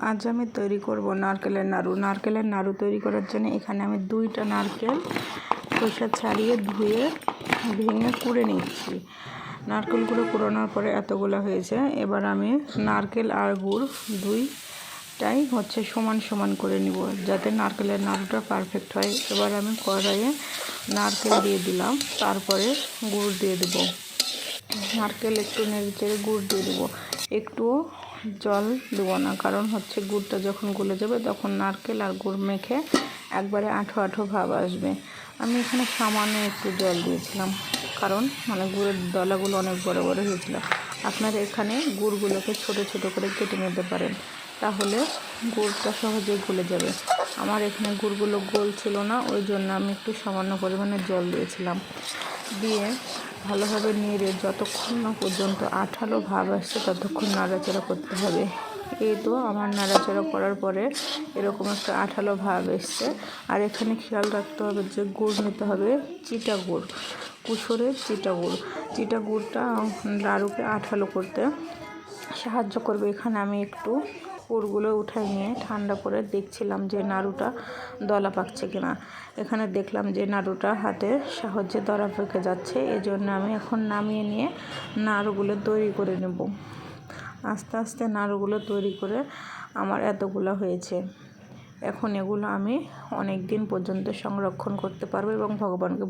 আজ আমি তৈরি করব নারকেলের নাড়ু। নারকেলের নাড়ু তৈরি করার জন্য এখানে আমি 2টা নারকেল খোসা ছাড়িয়ে ধুয়ে ভেঙে কুড়ে নিচ্ছি। নারকেলগুলো কুড়ানোর পরে এতগুলো হয়েছে। এবার আমি নারকেল আর গুড় দুইটাই সমান সমান করে নিব, যাতে নারকেলের নাড়ুটা পারফেক্ট হয়। এবার আমি কড়াইয়ে নারকেল দিয়ে দিলাম, তারপরে গুড় দিয়ে দেবো। নারকেল একটু নেড়ে চেড়ে গুড় দিয়ে দেবো। একটুও জল দেবো না, কারণ গুড়টা যখন গলে যাবে তখন নারকেল আর গুড় মেখে একবারে আঠো আঠো ভাব আসবে। আমি এখানে সামান্য একটু জল দিয়েছিলাম, কারণ গুড়ের দলাগুলো অনেক বড় বড় হয়েছিল। আপনারা এখানে গুড়গুলোকে ছোট ছোট করে কেটে নিতে পারেন, তাহলে গুড়টা সহজেই গলে যাবে। আমার এখানে গুড়গুলো গোল ছিল না, ওই জন্য আমি একটু সামান্য পরিমাণে জল দিয়েছিলাম। দিয়ে ভালোভাবে নেড়ে যতক্ষণ না পর্যন্ত আঠালো ভাব আসছে ততক্ষণ নাড়াচাড়া করতে হবে। এই তো আমার নাড়াচাড়া করার পরে এরকম একটা আঠালো ভাব এসছে। আর এখানে খেয়াল রাখতে হবে যে গুড় নিতে হবে চিটা গুড়, কুসুরের চিটা গুড়। চিটা গুড়টা নাড়ুকে আঠালো করতে সাহায্য করবে। এখানে আমি একটু গুড়গুলো উঠাই নিয়ে ঠান্ডা করে দেখছিলাম যে নাড়ুটা দলা পাকছে কিনা। এখানে দেখলাম যে নাড়ুটা হাতে সহজে দলা পেকে যাচ্ছে, এজন্য আমি এখন নামিয়ে নিয়ে নাড়ুগুলো তৈরি করে নেব। আস্তে আস্তে নাড়ুগুলো তৈরি করে আমার এতগুলো হয়েছে। এখন এগুলো আমি অনেক দিন পর্যন্ত সংরক্ষণ করতে পারবো এবং ভগবানকে